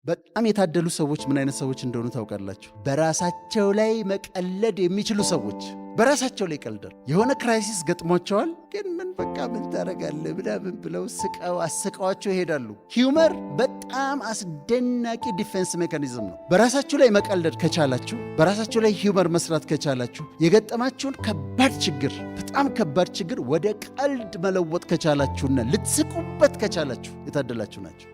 በጣም የታደሉ ሰዎች ምን አይነት ሰዎች እንደሆኑ ታውቃላችሁ? በራሳቸው ላይ መቀለድ የሚችሉ ሰዎች። በራሳቸው ላይ ቀልደር የሆነ ክራይሲስ ገጥሟቸዋል፣ ግን ምን በቃ ምን ታረጋለህ ምናምን ብለው አስቀዋቸው ይሄዳሉ። ሂውመር በጣም አስደናቂ ዲፌንስ ሜካኒዝም ነው። በራሳችሁ ላይ መቀለድ ከቻላችሁ፣ በራሳችሁ ላይ ሂውመር መስራት ከቻላችሁ፣ የገጠማችሁን ከባድ ችግር፣ በጣም ከባድ ችግር ወደ ቀልድ መለወጥ ከቻላችሁና ልትስቁበት ከቻላችሁ የታደላችሁ ናቸው።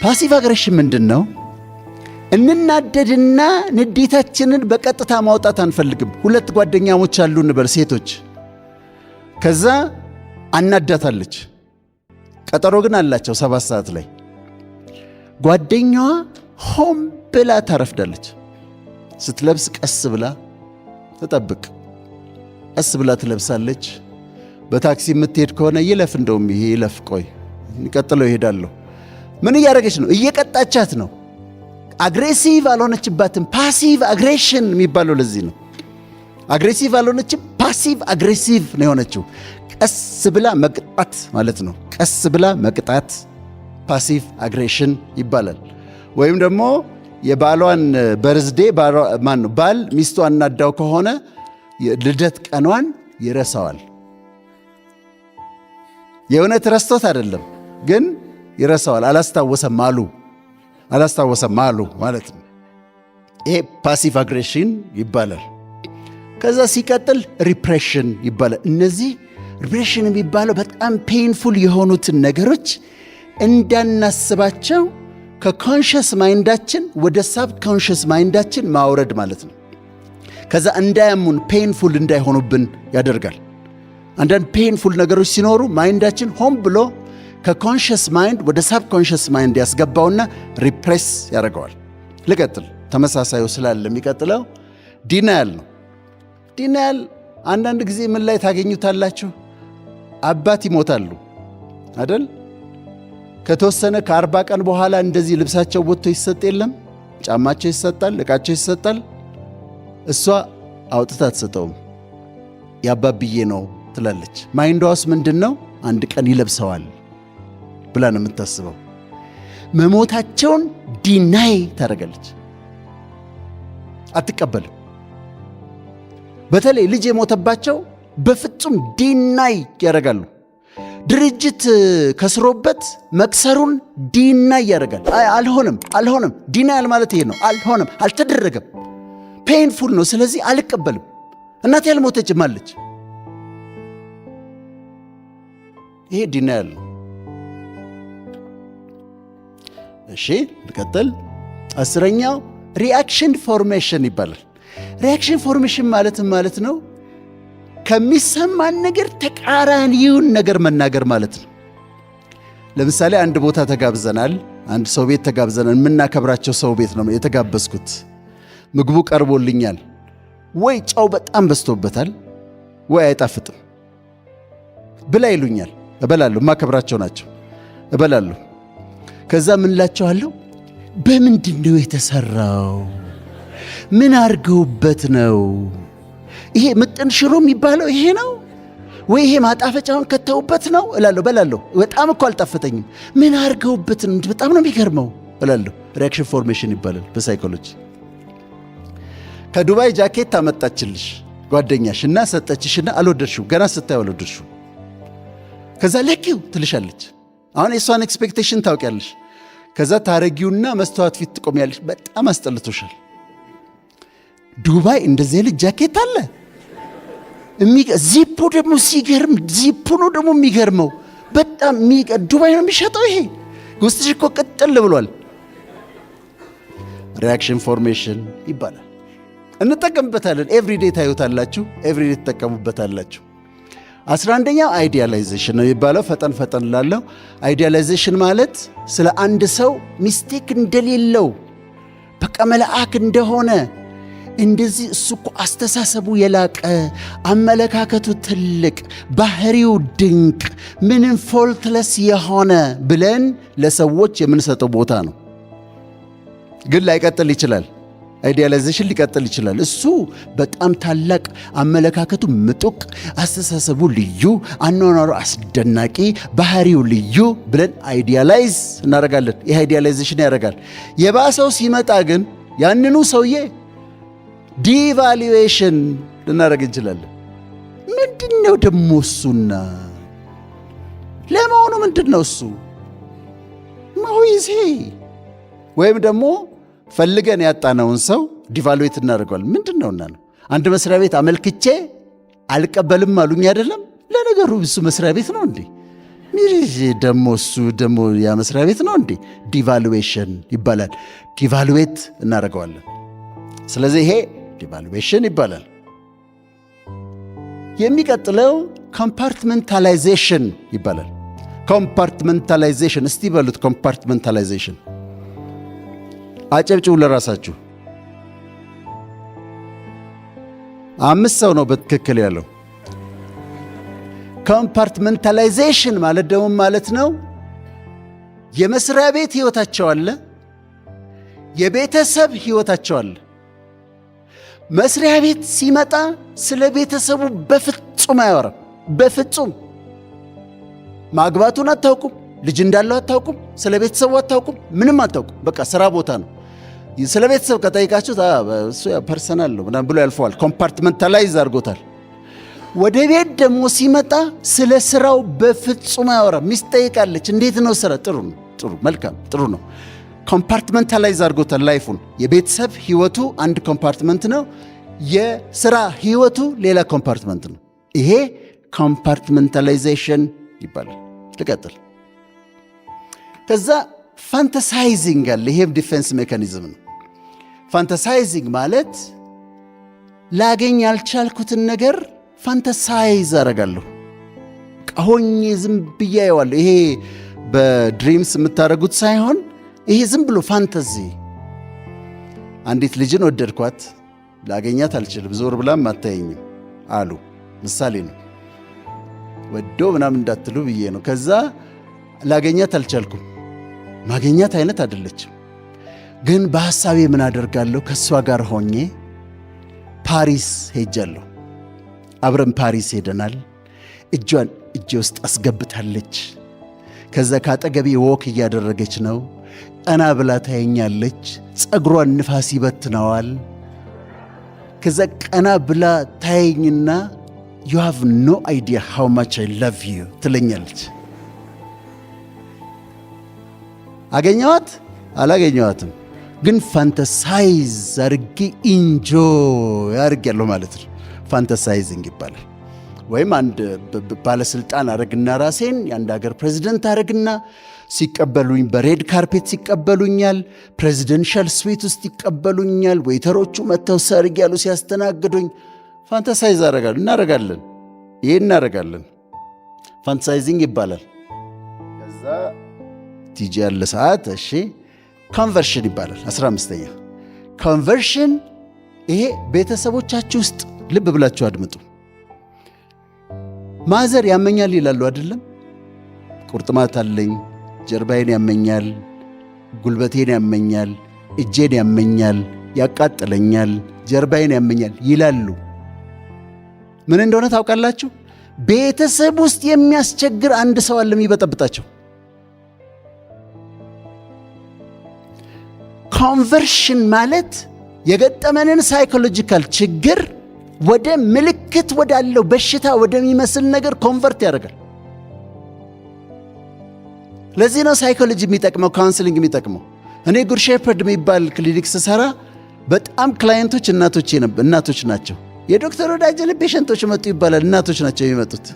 ፓሲቭ አግሬሽን ምንድን ነው? እንናደድና ንዴታችንን በቀጥታ ማውጣት አንፈልግም። ሁለት ጓደኛሞች አሉ እንበል፣ ሴቶች። ከዛ አናዳታለች። ቀጠሮ ግን አላቸው 7 ሰዓት ላይ። ጓደኛዋ ሆም ብላ ታረፍዳለች። ስትለብስ ቀስ ብላ ትጠብቅ፣ ቀስ ብላ ትለብሳለች። በታክሲ የምትሄድ ከሆነ ይለፍ፣ እንደውም ይሄ ይለፍ፣ ቆይ ቀጥለው ይሄዳለሁ። ምን እያደረገች ነው? እየቀጣቻት ነው። አግሬሲቭ አልሆነችባትም። ፓሲቭ አግሬሽን የሚባለው ለዚህ ነው። አግሬሲቭ አልሆነችም፣ ፓሲቭ አግሬሲቭ ነው የሆነችው። ቀስ ብላ መቅጣት ማለት ነው። ቀስ ብላ መቅጣት ፓሲቭ አግሬሽን ይባላል። ወይም ደግሞ የባሏን በርዝዴ ባል ሚስቱ አናዳው ከሆነ ልደት ቀኗን ይረሳዋል። የእውነት ረስቶት አይደለም ግን ይረሳዋል። አላስታወሰም አሉ ማለት ነው። ይሄ ፓሲቭ አግሬሽን ይባላል። ከዛ ሲቀጥል ሪፕሬሽን ይባላል። እነዚህ ሪፕሬሽን የሚባለው በጣም ፔንፉል የሆኑትን ነገሮች እንዳናስባቸው ከኮንሽስ ማይንዳችን ወደ ሳብ ኮንሽስ ማይንዳችን ማውረድ ማለት ነው። ከዛ እንዳያሙን ፔንፉል እንዳይሆኑብን ያደርጋል። አንዳንድ ፔንፉል ነገሮች ሲኖሩ ማይንዳችን ሆን ብሎ ከኮንሽስ ማይንድ ወደ ሳብ ኮንሽስ ማይንድ ያስገባውና ሪፕሬስ ያደርገዋል። ልቀጥል፣ ተመሳሳዩ ስላለ የሚቀጥለው ዲናያል ነው። ዲናያል አንዳንድ ጊዜ ምን ላይ ታገኙታላችሁ? አባት ይሞታሉ አይደል? ከተወሰነ ከ40 ቀን በኋላ እንደዚህ ልብሳቸው ወጥቶ ይሰጥ የለም፣ ጫማቸው ይሰጣል፣ ዕቃቸው ይሰጣል። እሷ አውጥታ አትሰጠውም። ያባብዬ ነው ትላለች። ማይንዷስ ምንድን ነው? አንድ ቀን ይለብሰዋል ብላ ነው የምታስበው። መሞታቸውን ዲናይ ታደርጋለች፣ አትቀበልም። በተለይ ልጅ የሞተባቸው በፍጹም ዲናይ ያደርጋሉ። ድርጅት ከስሮበት መክሰሩን ዲናይ ያደርጋል። አልሆነም። ዲናያል ማለት ይሄ ነው። አልሆነም፣ አልተደረገም፣ ፔንፉል ነው፣ ስለዚህ አልቀበልም። እናቴ ያልሞተችም አለች። ይሄ ዲናያል ነው። እሺ ልቀጥል። 10ኛው ሪአክሽን ፎርሜሽን ይባላል። ሪአክሽን ፎርሜሽን ማለት ነው ከሚሰማን ነገር ተቃራኒውን ነገር መናገር ማለት ነው። ለምሳሌ አንድ ቦታ ተጋብዘናል፣ አንድ ሰው ቤት ተጋብዘናል። የምናከብራቸው ሰው ቤት ነው የተጋበዝኩት። ምግቡ ቀርቦልኛል። ወይ ጨው በጣም በዝቶበታል፣ ወይ አይጣፍጥም። ብላ ይሉኛል። እበላለሁ። የማከብራቸው ናቸው፣ እበላለሁ። ከዛ ምን ላቸዋለሁ? በምንድን ነው የተሰራው? ምን አርገውበት ነው? ይሄ ምጥን ሽሮ የሚባለው ይሄ ነው ወይ? ይሄ ማጣፈጫውን ከተውበት ነው እላለሁ። በላለሁ። በጣም እኮ አልጣፈጠኝም። ምን አርገውበት ነው? በጣም ነው የሚገርመው እላለሁ። ሪአክሽን ፎርሜሽን ይባላል በሳይኮሎጂ። ከዱባይ ጃኬት ታመጣችልሽ ጓደኛሽ እና ሰጠችሽና አልወደድሽው፣ ገና ስታዩ አልወደድሽው። ከዛ ለኪው ትልሻለች። አሁን የሷን ኤክስፔክቴሽን ታውቂያለሽ። ከዛ ታረጊውና መስተዋት ፊት ትቆሚያለሽ። በጣም አስጠልቶሻል። ዱባይ እንደዚህ ልጅ ጃኬት አለ። ዚፑ ደግሞ ሲገርም፣ ዚፑ ነው ደግሞ የሚገርመው። በጣም ዱባይ ነው የሚሸጠው ይሄ። ውስጥሽ እኮ ቅጥል ብሏል። ሪአክሽን ፎርሜሽን ይባላል። እንጠቀምበታለን። ኤቭሪዴ ታዩታላችሁ፣ ኤቭሪዴ ትጠቀሙበታላችሁ። 11ኛው አይዲያላይዜሽን ነው የሚባለው። ፈጠን ላለው አይዲያላይዜሽን ማለት ስለ አንድ ሰው ሚስቴክ እንደሌለው፣ በቃ መልአክ እንደሆነ፣ እንደዚህ እሱ እኮ አስተሳሰቡ የላቀ፣ አመለካከቱ ትልቅ፣ ባህሪው ድንቅ፣ ምንም ፎልትለስ የሆነ ብለን ለሰዎች የምንሰጠው ቦታ ነው። ግን ላይቀጥል ይችላል። አይዲያላይዜሽን ሊቀጥል ይችላል። እሱ በጣም ታላቅ፣ አመለካከቱ ምጡቅ፣ አስተሳሰቡ ልዩ፣ አኗኗሩ አስደናቂ፣ ባህሪው ልዩ ብለን አይዲያላይዝ እናደርጋለን። ይህ አይዲያላይዜሽን ያደርጋል። የባሰው ሲመጣ ግን ያንኑ ሰውዬ ዲቫሉዌሽን ልናደርግ እንችላለን። ምንድን ነው ደሞ እሱና ለመሆኑ ምንድን ነው እሱ ማሆይዜ? ወይም ደግሞ ፈልገን ያጣነውን ሰው ዲቫሉዌት እናደርገዋለን። ምንድን ነውና ነው? አንድ መስሪያ ቤት አመልክቼ አልቀበልም አሉኝ አይደለም? ለነገሩ እሱ መስሪያ ቤት ነው እንዴ? ደሞ እሱ ደሞ ያ መስሪያ ቤት ነው እንዴ? ዲቫሉዌሽን ይባላል። ዲቫሉዌት እናደርገዋለን። ስለዚህ ይሄ ዲቫሉዌሽን ይባላል። የሚቀጥለው ኮምፓርትመንታላይዜሽን ይባላል። ኮምፓርትመንታላይዜሽን እስቲ በሉት። ኮምፓርትመንታላይዜሽን አጨብጭቡ ለራሳችሁ። 5 ሰው ነው በትክክል ያለው። ኮምፓርትመንታላይዜሽን ማለት ደግሞ ማለት ነው የመስሪያ ቤት ህይወታቸው አለ፣ የቤተሰብ ህይወታቸው አለ። መስሪያ ቤት ሲመጣ ስለ ቤተሰቡ በፍጹም አያወራም። በፍጹም ማግባቱን አታውቁም፣ ልጅ እንዳለው አታውቁም፣ ስለ ቤተሰቡ አታውቁም፣ ምንም አታውቁም። በቃ ስራ ቦታ ነው። ስለ ቤተሰብ ከጠይቃችሁት እሱ ፐርሰናል ነው ምናምን ብሎ ያልፈዋል። ኮምፓርትመንታላይዝ አድርጎታል። ወደ ቤት ደግሞ ሲመጣ ስለ ስራው በፍጹም አያወራም። ሚስት ጠይቃለች፣ እንዴት ነው ስራ? ጥሩ ነው፣ ጥሩ መልካም፣ ጥሩ ነው። ኮምፓርትመንታላይዝ አድርጎታል ላይፉን። የቤተሰብ ህይወቱ አንድ ኮምፓርትመንት ነው፣ የስራ ህይወቱ ሌላ ኮምፓርትመንት ነው። ይሄ ኮምፓርትመንታላይዜሽን ይባላል። ልቀጥል። ከዛ ፋንታሳይዚንግ አለ። ይሄም ዲፌንስ ሜካኒዝም ነው። ፋንታሳይዚንግ ማለት ላገኝ ያልቻልኩትን ነገር ፋንታሳይዝ አደርጋለሁ። ሆኜ ዝም ብዬ አየዋለሁ። ይሄ በድሪምስ የምታደርጉት ሳይሆን ይሄ ዝም ብሎ ፋንታዚ። አንዲት ልጅን ወደድኳት፣ ላገኛት አልችልም፣ ዞር ብላም አታየኝም አሉ። ምሳሌ ነው፣ ወዶ ምናምን እንዳትሉ ብዬ ነው። ከዛ ላገኛት አልቻልኩም። ማገኛት አይነት አይደለችም። ግን በሐሳቤ ምን አደርጋለሁ? ከእሷ ጋር ሆኜ ፓሪስ ሄጃለሁ። አብረን ፓሪስ ሄደናል። እጇን እጄ ውስጥ አስገብታለች። ከዛ ካጠገቤ ወክ እያደረገች ነው። ቀና ብላ ታየኛለች። ጸጉሯን ንፋስ ይበትነዋል። ከዛ ቀና ብላ ታየኝና you have no idea how much I love you ትለኛለች። አገኘዋት አላገኘዋትም፣ ግን ፋንታሳይዝ አርጌ ኢንጆይ አርጌያለሁ ማለት ነው። ፋንታሳይዚንግ ይባላል። ወይም አንድ ባለስልጣን አረግና ራሴን የአንድ ሀገር ፕሬዚደንት አረግና ሲቀበሉኝ በሬድ ካርፔት ሲቀበሉኛል፣ ፕሬዚደንሻል ስዊት ውስጥ ይቀበሉኛል። ዌይተሮቹ መጥተው ሰርግ ያሉ ሲያስተናግዱኝ ፋንታሳይዝ እናረጋለን። ይሄ እናረጋለን፣ ፋንታሳይዚንግ ይባላል። ከዛ ቲጂ ያለ ሰዓት እሺ፣ ኮንቨርሽን ይባላል። 15ኛ ኮንቨርሽን። ይሄ ቤተሰቦቻችሁ ውስጥ ልብ ብላችሁ አድምጡ። ማዘር ያመኛል ይላሉ አይደለም? ቁርጥማት አለኝ፣ ጀርባዬን ያመኛል፣ ጉልበቴን ያመኛል፣ እጄን ያመኛል፣ ያቃጥለኛል፣ ጀርባዬን ያመኛል ይላሉ። ምን እንደሆነ ታውቃላችሁ? ቤተሰብ ውስጥ የሚያስቸግር አንድ ሰው አለ የሚበጠብጣቸው። ኮንቨርሽን ማለት የገጠመንን ሳይኮሎጂካል ችግር ወደ ምልክት ወዳለው በሽታ ወደሚመስል ነገር ኮንቨርት ያደርጋል። ለዚህ ነው ሳይኮሎጂ የሚጠቅመው፣ ካውንስሊንግ የሚጠቅመው። እኔ ጉድ ሼፐርድ የሚባል ክሊኒክ ስሰራ በጣም ክላየንቶች እናቶች ናቸው። የዶክተር ወዳጅን ፔሸንቶች መጡ ይባላል፣ እናቶች ናቸው የሚመጡት።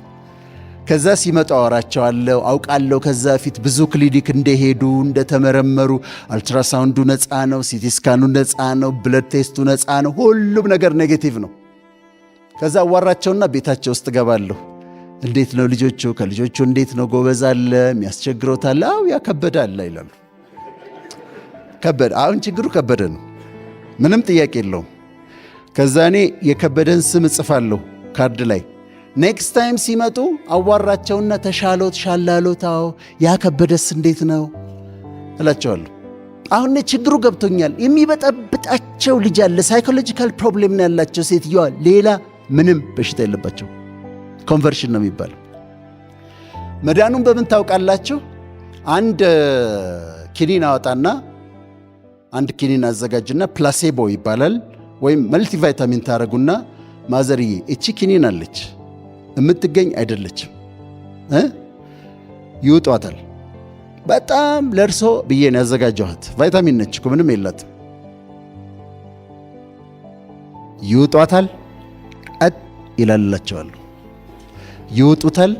ከዛ ሲመጡ አወራቸዋለሁ፣ አውቃለሁ ከዛ ፊት ብዙ ክሊኒክ እንደሄዱ እንደተመረመሩ። አልትራሳውንዱ ነፃ ነው፣ ሲቲስካኑ ነፃ ነው፣ ብለድ ቴስቱ ነፃ ነው፣ ሁሉም ነገር ኔጌቲቭ ነው። ከዛ አዋራቸውና ቤታቸው ውስጥ ገባለሁ። እንዴት ነው ልጆቹ? ከልጆቹ እንዴት ነው? ጎበዝ አለ? የሚያስቸግሮት አለ? አው ያከበደ አለ ይላሉ። ከበደ፣ አሁን ችግሩ ከበደ ነው፣ ምንም ጥያቄ የለውም። ከዛ እኔ የከበደን ስም እጽፋለሁ ካርድ ላይ። ኔክስት ታይም ሲመጡ አዋራቸውና ተሻሎት ሻላሎት፣ አዎ ያከበደስ እንዴት ነው እላቸዋለሁ። አሁን ችግሩ ገብቶኛል። የሚበጠብጣቸው ልጅ አለ፣ ሳይኮሎጂካል ፕሮብሌም ነው ያላቸው ሴትዮዋ፣ ሌላ ምንም በሽታ የለባቸው። ኮንቨርሽን ነው የሚባለው። መዳኑን በምን ታውቃላችሁ? አንድ ኪኒን አወጣና አንድ ኪኒን አዘጋጅና ፕላሴቦ ይባላል ወይም መልቲቫይታሚን ታረጉና ማዘርዬ እቺ ኪኒን አለች የምትገኝ አይደለችም ይውጧታል። በጣም ለርሶ ብዬ ነው ያዘጋጀኋት። ቫይታሚን ነች እኮ ምንም የላትም። ይውጧታል፣ ቀጥ ይላላቸዋል። ይውጡታል፣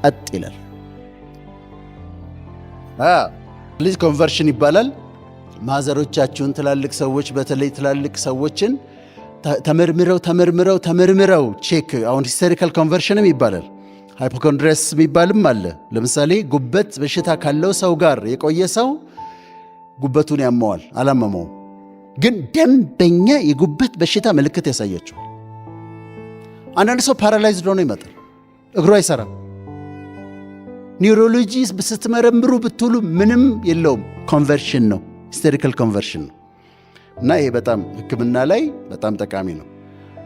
ቀጥ ይላል። ልጅ ኮንቨርሽን ይባላል። ማዘሮቻችሁን ትላልቅ ሰዎች በተለይ ትላልቅ ሰዎችን ተመርምረው ቼክ አሁን ሂስቶሪካል ኮንቨርሽንም ይባላል። ሃይፖኮንድሪያስ የሚባልም አለ። ለምሳሌ ጉበት በሽታ ካለው ሰው ጋር የቆየ ሰው ጉበቱን ያመዋል፣ አላመመውም፣ ግን ደንበኛ የጉበት በሽታ ምልክት ያሳያቸዋል። አንዳንድ ሰው ፓራላይዝድ ሆኖ ይመጣል፣ እግሩ አይሰራም። ኒውሮሎጂ ስትመረምሩ ብትሉ ምንም የለውም፣ ኮንቨርሽን ነው፣ ሂስቶሪካል ኮንቨርሽን ነው። እና ይሄ በጣም ሕክምና ላይ በጣም ጠቃሚ ነው።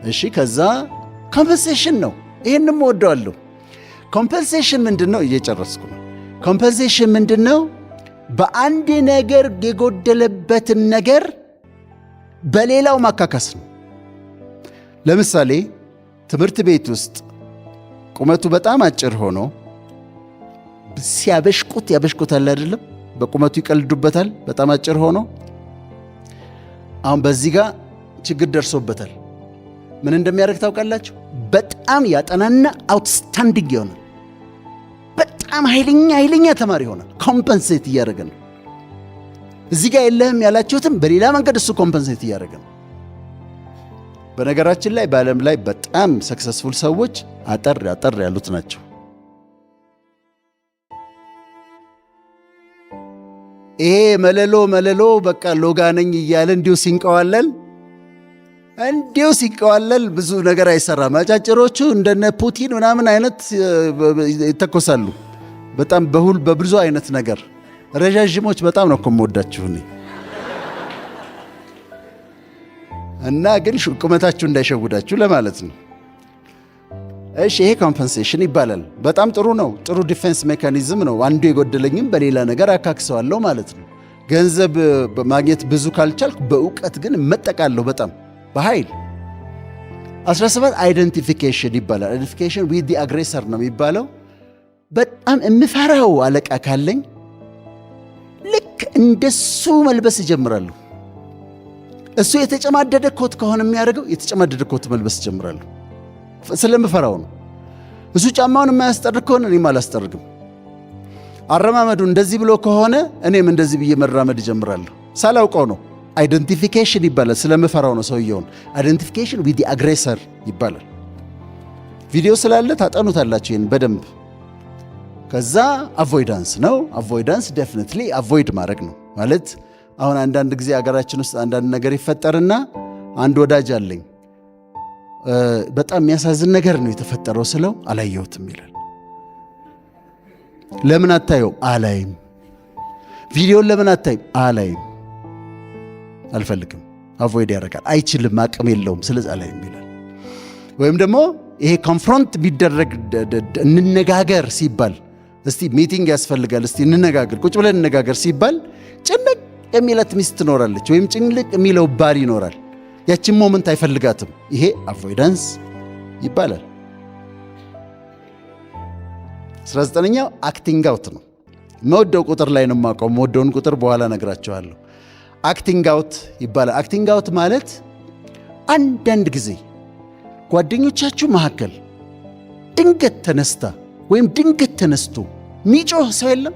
እሺ፣ ከዛ ኮምፐንሴሽን ነው። ይህንም ወደዋለሁ። ኮምፐንሴሽን ምንድን ነው? እየጨረስኩ ነው። ኮምፐንሴሽን ምንድን ነው? በአንድ ነገር የጎደለበትን ነገር በሌላው ማካካስ ነው። ለምሳሌ ትምህርት ቤት ውስጥ ቁመቱ በጣም አጭር ሆኖ ያበሽቁታል አይደለም? በቁመቱ ይቀልዱበታል። በጣም አጭር ሆኖ አሁን በዚህ ጋር ችግር ደርሶበታል። ምን እንደሚያደርግ ታውቃላችሁ? በጣም ያጠናና አውትስታንዲንግ ይሆናል። በጣም ኃይለኛ ተማሪ ይሆናል። ኮምፐንሴት እያደረገ ነው። እዚህ ጋር የለህም ያላችሁትም በሌላ መንገድ እሱ ኮምፐንሴት እያደረገ ነው። በነገራችን ላይ በዓለም ላይ በጣም ሰክሰስፉል ሰዎች አጠር ያሉት ናቸው። ይሄ መለሎ በቃ ሎጋ ነኝ እያለ እንዲሁ ሲንቀዋለል ብዙ ነገር አይሰራም። አጫጭሮቹ እንደነ ፑቲን ምናምን አይነት ይተኮሳሉ። በጣም በብዙ አይነት ነገር። ረዣዥሞች በጣም ነው እኮ የምወዳችሁ እኔ። እና ግን ቁመታችሁ እንዳይሸውዳችሁ ለማለት ነው። እሺ፣ ይሄ ኮምፐንሴሽን ይባላል። በጣም ጥሩ ነው። ጥሩ ዲፌንስ ሜካኒዝም ነው። አንዱ የጎደለኝም በሌላ ነገር አካክሰዋለሁ ማለት ነው። ገንዘብ ማግኘት ብዙ ካልቻልኩ በእውቀት ግን እመጠቃለሁ በጣም በኃይል። 17 አይደንቲፊኬሽን ይባላል። አይደንቲፊኬሽን ዊዝ ዲ አግሬሰር ነው የሚባለው። በጣም የምፈራው አለቃ ካለኝ ልክ እንደሱ መልበስ እጀምራለሁ። እሱ የተጨማደደ ኮት ከሆነ የሚያደርገው የተጨማደደ ኮት መልበስ እጀምራለሁ። ስለምፈራው ነው። እሱ ጫማውን የማያስጠርግ ከሆነ እኔም አላስጠርግም። አረማመዱ እንደዚህ ብሎ ከሆነ እኔም እንደዚህ ብዬ መራመድ እጀምራለሁ። ሳላውቀው ነው። አይደንቲፊኬሽን ይባላል። ስለምፈራው ነው ሰውየውን። አይደንቲፊኬሽን ዊዝ ዲ አግሬሰር ይባላል። ቪዲዮ ስላለ ታጠኑታላችሁ ይህን በደንብ። ከዛ አቮይዳንስ ነው። አቮይዳንስ ዴፊኒትሊ አቮይድ ማድረግ ነው ማለት። አሁን አንዳንድ ጊዜ አገራችን ውስጥ አንዳንድ ነገር ይፈጠርና አንድ ወዳጅ አለኝ በጣም የሚያሳዝን ነገር ነው የተፈጠረው ስለው አላየሁትም ይላል። ለምን አታየው? አላይም። ቪዲዮን ለምን አታይም? አላይም። አልፈልግም። አቮይድ ያደርጋል። አይችልም፣ አቅም የለውም፣ ስለዚህ አላይም ይላል። ወይም ደግሞ ይሄ ኮንፍሮንት ቢደረግ እንነጋገር ሲባል እስቲ ሚቲንግ ያስፈልጋል፣ እስቲ እንነጋገር፣ ቁጭ ብለን እንነጋገር ሲባል ጭንቅ የሚላት ሚስት ትኖራለች፣ ወይም ጭንቅ የሚለው ባል ይኖራል። ያችን ሞመንት አይፈልጋትም። ይሄ አቮይዳንስ ይባላል። 19ኛው አክቲንግ አውት ነው። መወደው ቁጥር ላይ ነው የማውቀው። መወደውን ቁጥር በኋላ ነግራቸዋለሁ። አክቲንግ አውት ይባላል። አክቲንግ አውት ማለት አንዳንድ ጊዜ ጓደኞቻችሁ መካከል ድንገት ተነስታ ወይም ድንገት ተነስቶ ሚጮህ ሰው የለም?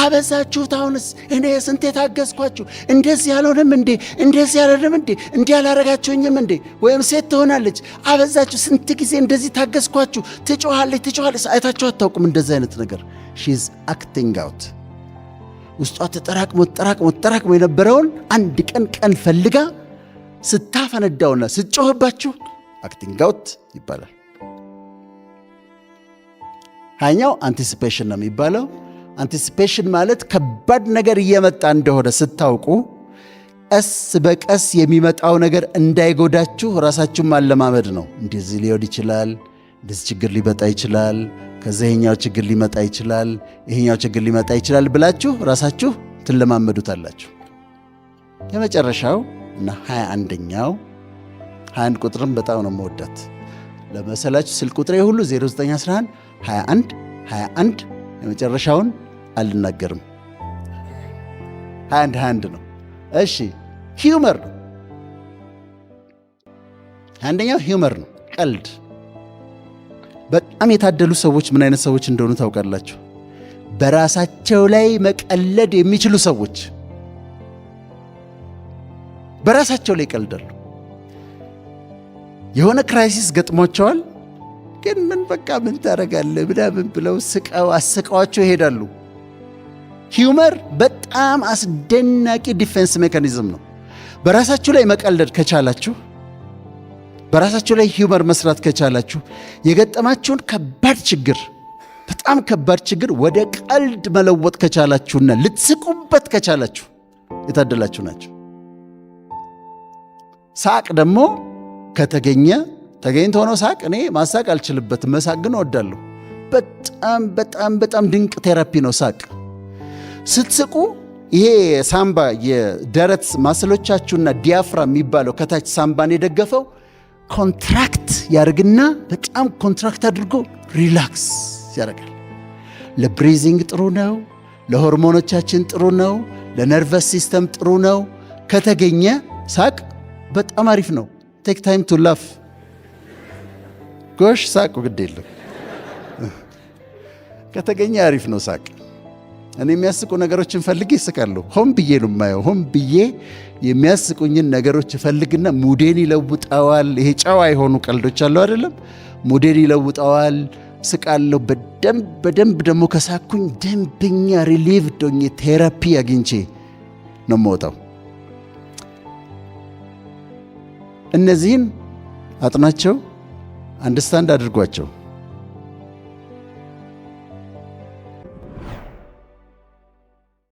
አበዛችሁት፣ አሁንስ እኔ ስንት የታገዝኳችሁ፣ እንደዚህ ያልሆነም እንዴ፣ እንደዚህ ያልሆነም እንዴ፣ እንዲህ ያላረጋችሁኝም እንዴ? ወይም ሴት ትሆናለች፣ አበዛችሁ፣ ስንት ጊዜ እንደዚህ ታገዝኳችሁ፣ ትጮኻለች። አይታችሁ አታውቁም? እንደዚህ አይነት ነገር ሺዝ አክቲንግ አውት። ውስጧ ተጠራቅሞ የነበረውን አንድ ቀን ፈልጋ ስታፈነዳውና ስትጮህባችሁ አክቲንግ አውት ይባላል። ሀያኛው አንቲሲፔሽን ነው የሚባለው። አንቲሲፔሽን ማለት ከባድ ነገር እየመጣ እንደሆነ ስታውቁ ቀስ በቀስ የሚመጣው ነገር እንዳይጎዳችሁ ራሳችሁን ማለማመድ ነው። እንደዚህ ሊሆን ይችላል፣ እንደዚህ ችግር ሊመጣ ይችላል፣ ከዛ ይሄኛው ችግር ሊመጣ ይችላል፣ ይሄኛው ችግር ሊመጣ ይችላል ብላችሁ ራሳችሁ ትለማመዱታላችሁ። የመጨረሻው እና 21ኛው 21 ቁጥርም በጣም ነው መወዳት ለመሰላችሁ። ስልክ ቁጥሬ ሁሉ 0911 21 21 የመጨረሻውን አልናገርም። 21 ነው። እሺ ሂውመር ነው። አንደኛው ሂውመር ነው፣ ቀልድ። በጣም የታደሉ ሰዎች ምን አይነት ሰዎች እንደሆኑ ታውቃላችሁ? በራሳቸው ላይ መቀለድ የሚችሉ ሰዎች በራሳቸው ላይ ይቀልዳሉ። የሆነ ክራይሲስ ገጥሟቸዋል፣ ግን ምን ታደርጋለህ ምናምን ብለው አስቀዋቸው ይሄዳሉ። ሂውመር በጣም አስደናቂ ዲፌንስ ሜካኒዝም ነው። በራሳችሁ ላይ መቀለድ ከቻላችሁ፣ በራሳችሁ ላይ ሂውመር መስራት ከቻላችሁ፣ የገጠማችሁን ከባድ ችግር፣ በጣም ከባድ ችግር ወደ ቀልድ መለወጥ ከቻላችሁና ልትስቁበት ከቻላችሁ የታደላችሁ ናቸው። ሳቅ ደግሞ ተገኝቶ ሆኖ ሳቅ፣ እኔ ማሳቅ አልችልበትም፣ መሳቅ ግን እወዳለሁ። በጣም በጣም በጣም ድንቅ ቴራፒ ነው ሳቅ። ስትስቁ ይሄ ሳምባ የደረት ማስሎቻችሁና ዲያፍራም የሚባለው ከታች ሳምባን የደገፈው ኮንትራክት ያደርግና በጣም ኮንትራክት አድርጎ ሪላክስ ያደርጋል። ለብሪዚንግ ጥሩ ነው፣ ለሆርሞኖቻችን ጥሩ ነው፣ ለነርቨስ ሲስተም ጥሩ ነው። ከተገኘ ሳቅ በጣም አሪፍ ነው። ቴክ ታይም ቱ ላፍ። ጎሽ ሳቁ፣ ግድ የለም ከተገኘ አሪፍ ነው ሳቅ። እኔ የሚያስቁ ነገሮችን ፈልጌ ይስቃለሁ። ሆን ብዬ ነው የማየው። ሆን ብዬ የሚያስቁኝን ነገሮች ፈልግና ሙዴን ይለውጠዋል። ይሄ ጨዋ የሆኑ ቀልዶች አሉ አይደለም? ሙዴን ይለውጠዋል። ስቃለሁ በደንብ ደግሞ ከሳኩኝ ደንበኛ ሪሊቭ ዶኜ ቴራፒ አግኝቼ ነው የምወጣው። እነዚህን አጥናቸው፣ አንደርስታንድ አድርጓቸው።